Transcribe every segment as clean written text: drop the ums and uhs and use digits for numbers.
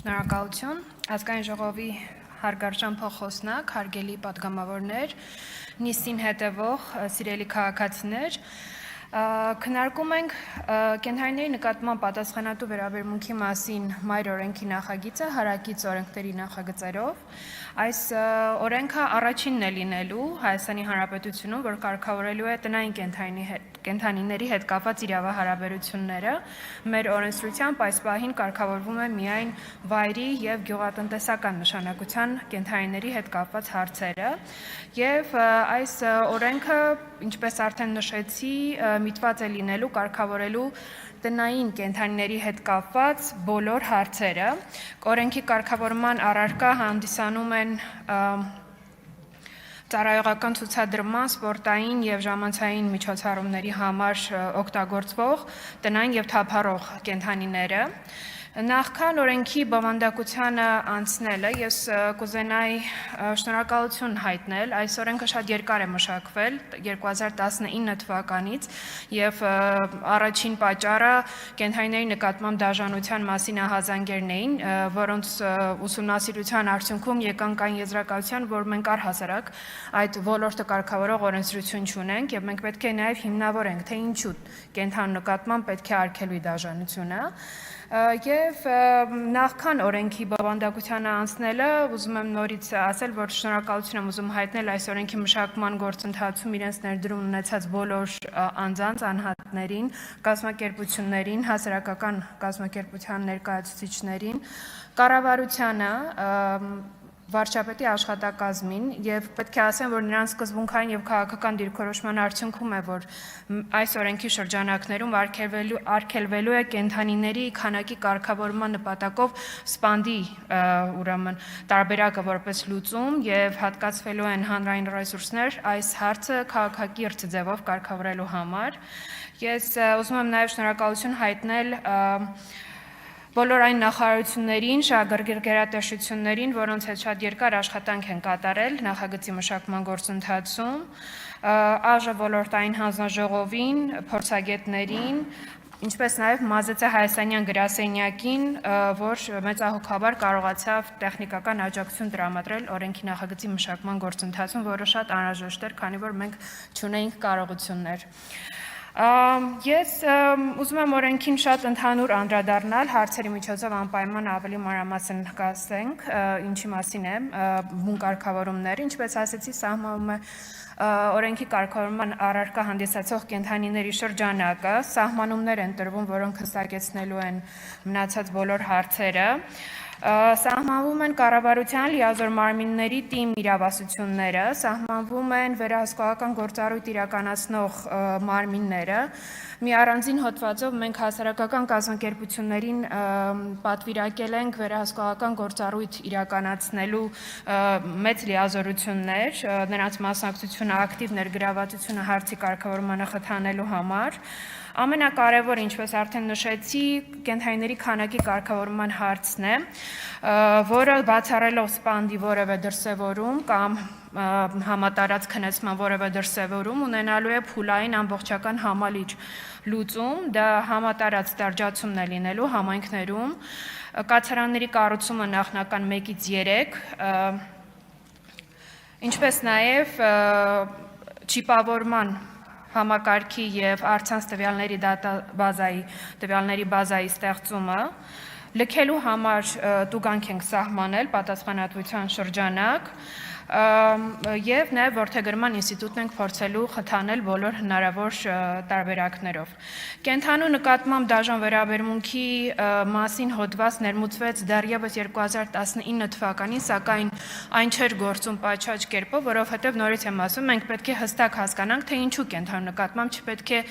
Շնորհակալություն, ազգային ժողովի հարգարժան փոխոսնակ, հարգելի պատգամավորներ, նիստին հետևող սիրելի քաղաքացիներ, քննարկում ենք կենդանիների նկատմամբ պատասխանատու վերաբերմունքի մասին մայր օրենքի նախագիծը հարակից օրենքների նախագծերով։ Այս օրենքը առաջինն է լինելու Հայաստանի Հանրապետությունում, որ կարգավորելու է տնային կենդանիների հետ կապված իրավահարաբերությունները։ Մեր օրենսդրությամբ այս պահին կարգավորվում է միայն վայրի եւ գյուղատնտեսական նշանակության կենդանիների հետ կապված հարցերը, եւ այս օրենքը, ինչպես արդեն նշեցի, միտված է լինելու կարգավորելու տնային կենդանիների հետ կապված բոլոր հարցերը։ Օրենքի կարգավորման առարկա հանդիսանում են ծառայողական ցուցադրման, սպորտային եւ ժամանցային միջոցառումների համար օգտագործվող տնային եւ թափառող կենդանիները։ Նախքան օրենքի բովանդակությանը անցնելը ես կուզենայի շնորհակալություն հայտնել, այս օրենքը շատ երկար է մշակվել 2019 թվականից եւ առաջին պատճառը կենդանիների նկատմամբ դաժանության մասին ահազանգերն էին, որոնց ուսումնասիրության արդյունքում եկան կային եզրակացության, որ մենք առհասարակ այդ ոլորտը կարգավորող օրենսդրություն չունենք եւ մենք պետք է նաեւ հիմնավորենք, թե ինչու կենդանու նկատմամբ պետք է արգելվի դաժանությունը։ Եվ նախքան օրենքի բովանդակությանը անցնելը ուզում եմ նորից ասել, որ շնորհակալություն եմ ուզում հայտնել այս օրենքի մշակման գործընթացում իրենց ներդրում ունեցած բոլոր անձանց, անհատներին, կազմակերպություններին, հասարակական կազմակերպության ներկայացուցիչներին, կառավարությանը, վարչապետի աշխատակազմին եւ պետք է ասեմ, որ նրանց սկզբունքային եւ քաղաքական դիրքորոշման արդյունքում է, որ այս օրենքի շրջանակներում արգելվելու է կենդանիների քանակի կարգավորման նպատակով սպանդի ուրեմն տարբերակը որպես լուծում եւ հատկացվելու են հանրային ռեսուրսներ այս հարցը քաղաքակիրթ ձևով կարգավորելու համար։ Ես ուզում եմ նաեւ շնորհակալություն հայտնել բոլոր այն նախարարություններին, շահագրգիռ գերատեսչություններին, որոնց հետ շատ երկար աշխատանք են կատարել նախագծի մշակման գործընթացում, ԱԺ ոլորտային հանձնաժողովին, փորձագետներին, ինչպես նաև Մազեցե Հայաստանյան գրասենյակին, որ մեծահոգաբար կարողացավ տեխնիկական աջակցություն տրամադրել օրենքի նախագծի մշակման գործընթացում, որը շատ անհրաժեշտ էր, քանի որ մենք չունեինք կարողություններ։ Ես ուզում եմ օրենքին շատ ընդհանուր անդրադառնալ, հարցերի միջոցով անպայման ավելի մանրամասն կասենք, ինչի մասին է բուն կարգավորումները, ինչպես ասեցի, սահմանում է օրենքի կարգավորման առարկա հանդիսացող կենդանիների շրջանակը, սահմանումներ են տրվում, որոնք հստակեցնելու են մնացած բոլոր հարցերը, սահմանվում են կառավարության լիազոր մարմինների թիմ իրավասությունները, սահմանվում են վերահսկողական գործառույթ իրականացնող մարմինները, մի առանձին հոդվածով մենք հասարակական կազմակերպություններին պատվիրակել ենք վերահսկողական գործառույթ իրականացնելու մեծ լիազորություններ, նրանց մասնակցությունը, ակտիվ ներգրավվածությունը հարցի կարգավորմանը խթանելու համար։ Ամենակարևորը, ինչպես արդեն նշեցի, կենդանիների քանակի կարգավորման հարցն է, որը բացառելով սպանդի որևէ դրսևորում կամ համատարած քնեցման որևէ դրսևորում ունենալու է փուլային ամբողջական համալիր լուծում, դա համատարած ստորջացումն է լինելու համայնքներում, կացարանների կառուցումը նախնական 1-ից 3, ինչպես նաև չիպավորման համակարգի եւ առցանց տվյալների բազայի ստեղծումը, լքելու համար տուգանք ենք սահմանել պատասխանատվության շրջանակ եւ նաեւ որդեգրման ինստիտուտն ենք փորձելու խթանել բոլոր հնարավոր տարբերակներով։ Կենդանու նկատմամբ դաժան վերաբերմունքի մասին հոդված ներմուծվեց դեռևս 2019 թվականին, սակայն այն չէր գործում պատշաճ կերպով, որովհետեւ նորից եմ ասում, մենք պետք է հստակ հասկանանք, թե ինչու կենդանու նկատմամբ չպետք է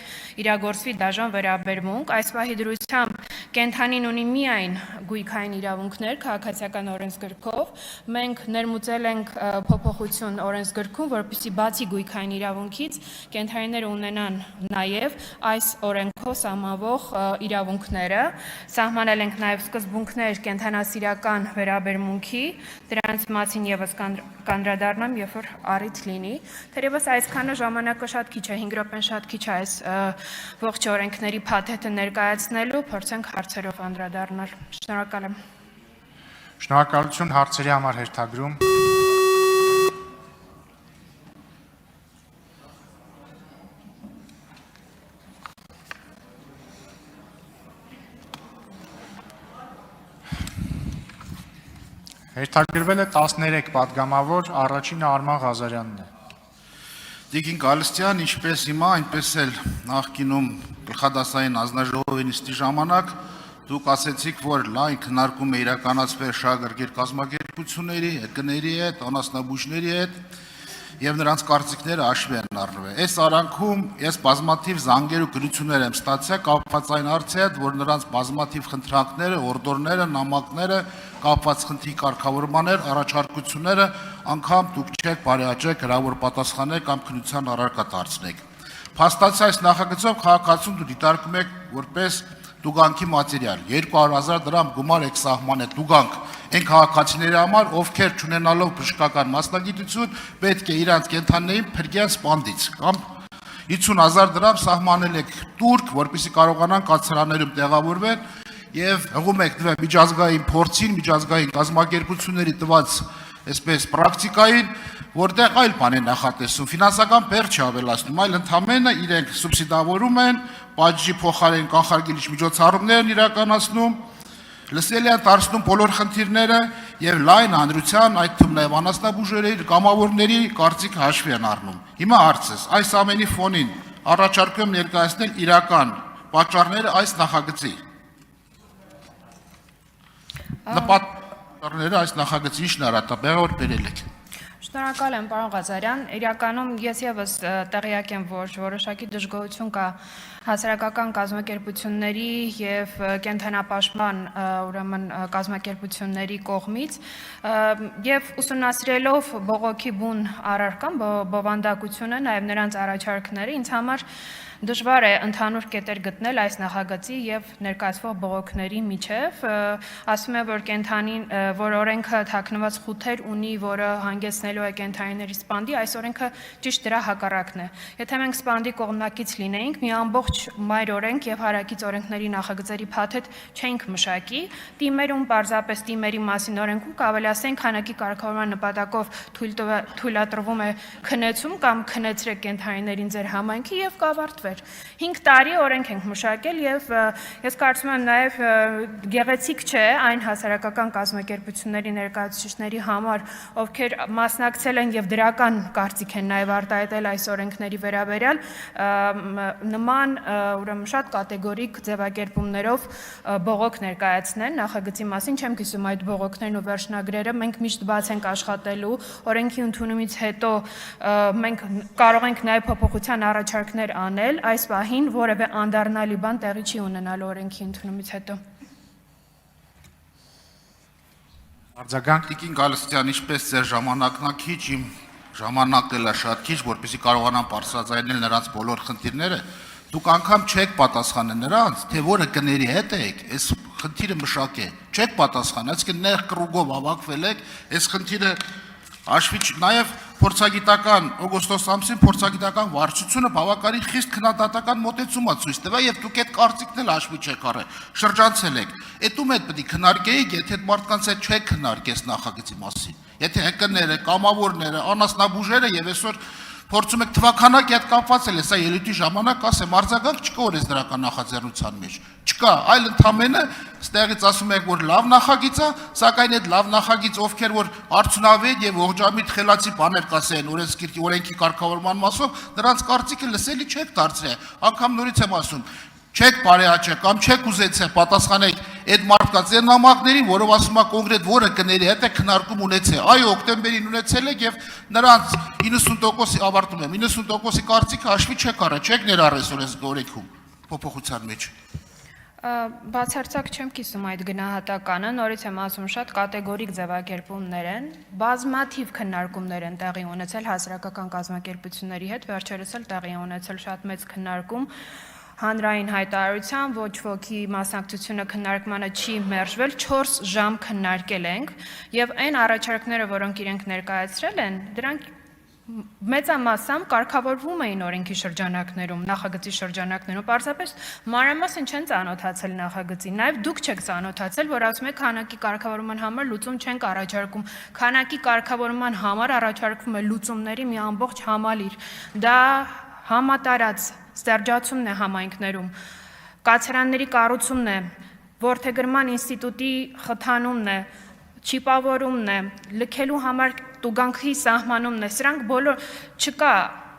իրագործվի դաժան վերաբերմունք։ Այս պահի դրությամբ կենդանին ունի միայն գույքային իրավունքներ քաղաքացիական օրենսգրքով։ Մենք ներմուծել ենք փոփոխություն օրենսգրքում, որպեսզի բացի գույքային իրավունքից կենդանիները ունենան նաև այս օրենքով սահմանվող իրավունքները, սահմանել ենք նաև սկզբունքներ կենդանասիրական վերաբերմունքի, դրանց մասին եւս կանդրադառնամ, երբ որ առիթ լինի։ Թերևս այսքանը ժամանակը շատ քիչ է, 5 րոպեն շատ քիչ է այս ողջ օրենքների փաթեթը ներկայացնելու, փորձենք հարցերով անդրադառնալ։ Շնորհակալ եմ։ Շնորհակալություն հարցերի համար հերթագրում։ Հերթագրվել է 13 պատգամավոր, առաջինը Արման Ղազարյանն է։ Տիկին Գալստյան, ինչպես հիմա, այնպես էլ նախկինում գլխադասային հանձնաժողովի նիստի ժամանակ դուք ասեցիք, որ լայն քննարկում է իրականացվել շահագրգիռ կազմակերպությունների, ԵԿ-ների հետ, անասնաբուժների հետ եւ նրանց կարծիքները հաշվի են առնվել։ Այս արանքում ես բազմաթիվ զանգեր ու գրություններ եմ ստացել կապված այն հարցի հետ, որ նրանց բազմաթիվ խնդրանքները, օրդորները, նամակները, կապված խնդրի կարգավորմաններ, առաջարկությունները անգամ դուք չեք բարեհաճեք հրավոր պատասխանել կամ քննության առարկա դարձնեք։ Փաստացի այս նախագծով քաղաքացուն դու դիտարկում եք որպես տուգանքի մատերիալ, 200,000 դրամ գումար եք սահմանել տուգանք այն քաղաքացիների համար, ովքեր չունենալով բժշկական մասնագիտություն, պետք է իրանց կենդանիներին փրկեն սպանդից, կամ 50,000 դրամ սահմանել եք տուրք, որպեսզի կարողանան կացարաններում տեղավորվել եւ հղում եք դրա միջազգային փորձին, միջազգային կազմակերպությունների տված այսպես պրակտիկային, որտեղ այլ բան է նախատեսում, ֆինանսական բեռ չավելացնում, այլ ընդհանրապես իրենք սուբսիդավորում են, պատժի փոխարեն կանխարգելիչ միջոցառումներ են իրականացնում, լսելի են դարձնում բոլոր խնդիրները եւ լայն հանրության, այդ թվում նաեւ անասնաբուժների, կամավորների կարծիք հաշվի են առնում։ Հիմա հարցս, այս ամենի ֆոնին առաջարկում եմ ներկայացնել իրական պատճառները այս նախագծի։ Նպատակները այս նախագծի ինչ նարատիվը բերել եք։ Շնորհակալ եմ, պարոն Ղազարյան, իրականում ես եւս տեղյակ եմ, որ որոշակի դժգոհություն կա հասարակական կազմակերպությունների եւ կենդանապաշտպան ուրեմն կազմակերպությունների կողմից եւ ուսումնասիրելով բողոքի բուն առարկան, բովանդակությունը, նաեւ նրանց առաջարկները, ինձ համար դժվար է ընդհանուր կետեր գտնել այս նախագծի եւ ներկայացվող բողոքների միջև, ասում է, որ կենդանին, որ օրենքը թաքնված խութեր ունի, որը հանգեցնելու է կենդանիների սպանդի, այս օրենքը ճիշտ դրա հակառակն է։ Եթե մենք սպանդի կողմնակից լինեինք, մի ամբողջ մայր օրենք եւ հարակից օրենքների նախագծերի փաթեթ չէինք մշակի, թիմերում պարզապես թիմերի մասին օրենքում կավելացնենք քանակի կարգավորման նպատակով թույլատրվում է քնեցում կամ քնեցրեք կենդանիներին ձեր համայնքի եւ կավարտվեր։ 5 տարի օրենք ենք մշակել եւ ես կարծում եմ նաեւ գեղեցիկ չէ այն հասարակական կազմակերպությունների ներկայացուցիչների համար, ովքեր մասնակցել են եւ դրական կարծիք են նաեւ արտահայտել այս օրենքների վերաբերյալ, նման ուրեմն շատ կատեգորիկ ձևակերպումներով բողոք ներկայացնեն նախագծի մասին, չեմ կիսում այդ բողոքներն ու վերջնագրերը, մենք միշտ բաց ենք աշխատելու, օրենքի ընդունումից հետո մենք կարող ենք նաեւ փոփոխության առաջարկներ անել, այս պահին որևէ անդառնալի բան տեղի չի ունենալու օրենքի ընդունումից հետո։ Արձագանք Տիկին Գալստյան, ինչպես ձեր ժամանակն է քիչ, իմ ժամանակն էլ է շատ քիչ, որպեսզի կարողանամ բարձրաձայնել նրանց բոլոր խնդիրները, դուք անգամ չեք պատասխանել նրանց, թե որը կների հետ եք, այս խնդիրը մշակե, չեք պատասխանել, այսինքն նեղ կրուգով հավաքվել եք, այս խնդիրը հաշվի նաև փորձագիտական օգոստոս ամսին փորձագիտական վարչությունը բավականին խիստ քննադատական մոտեցում է ցույց տվել եւ դուք այդ կարծիքն էլ հաշվի չեք առել, շրջանցել եք։ Էդում էլ պետք է քննարկեիք, եթե այդ մարդկանց հետ չեք քննարկես նախագծի մասին։ Եթե ՀԿ-ները, կամավորները, անասնաբուժերը եւ այսօր փորձում եք թվականակի հետ կապված էլ, սա ելույթի ժամանակ ասեմ, արձագանք չկա օրես դրական նախաձեռնության մեջ։ Չկա, այլ ընդհանրապես ստեղից ասում եք, որ լավ նախագիծ է, սակայն այդ լավ նախագիծ ովքեր որ արդյունավետ եւ ողջամիտ խելացի բաներ կասեն օրենքի կարգավորման մասով, նրանց կարծիքը լսելի չեք դարձրել։ Անկամ նորից եմ ասում, չեք բարեհաճեք կամ չեք ուզեցել պատասխանեք այդ մարդկանց այն նամակներին, որով ասում է կոնկրետ որը կների հետ է քննարկում ունեցել։ Այո, օկտեմբերին ունեցել եք եւ նրանց 90%-ի ավարտում եմ, 90%-ի կարծիքը հաշվի չեք առել, չեք ներառել օրենքում փոփոխության մեջ։ Բացարձակ չեմ կիսում այդ գնահատականը, նորից եմ ասում, շատ կատեգորիկ ձևակերպումներ են, բազմաթիվ քննարկումներ են տեղի ունեցել հասարակական կազմակերպությունների հետ, վերջերս էլ տեղի ունեցել շատ մեծ քննարկում, հանրային հայտարարության, ոչ ոքի մասնակցությունը քննարկմանը չի մերժվել, 4 ժամ քննարկել ենք եւ այն առաջարկները, որոնք իրենք ներկայացրել են, դրանք մեծամասամբ կարգավորվում էին օրենքի շրջանակներում, նախագծի շրջանակներում, պարզապես մանրամասն չեն ծանոթացել նախագծին, նաև դուք չեք ծանոթացել, որ ասում եք քանակի կարգավորման համար լուծում չենք առաջարկում, քանակի կարգավորման համար առաջարկվում է լուծումների մի ամբողջ համալիր, դա համատարած ստեղծությունն է համայնքներում, կացարանների կառուցումն է, որդեգրման ինստիտուտի խթանումն է, չիպավորումն է, լքելու համար տուգանքի սահմանումն է, սրանք բոլոր չկա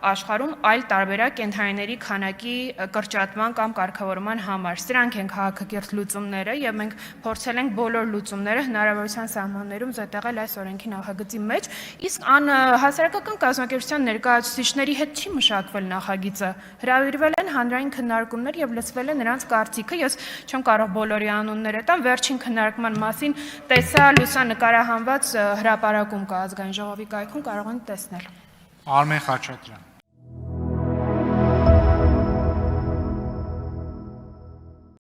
աշխարհում այլ տարբերակ կենդանիների քանակի կրճատման կամ կարգավորման համար։ Սրանք են քաղաքակիրթ լուծումները եւ մենք փորձել ենք բոլոր լուծումները հնարավորության սահմաններում զետեղել այս օրենքի նախագծի մեջ, իսկ հասարակական կազմակերպության ներկայացուցիչների հետ չի մշակվել նախագիծը։ Հրավիրվել են հանրային քննարկումներ եւ լսվել է նրանց կարծիքը։ Ես չեմ կարող բոլորի անունները տամ, վերջին քննարկման մասին տեսա լուսանկարահանված հրապարակում կա ազգային ժողովի կայքում կարող են տեսնել։ Արմեն Խաչատրյան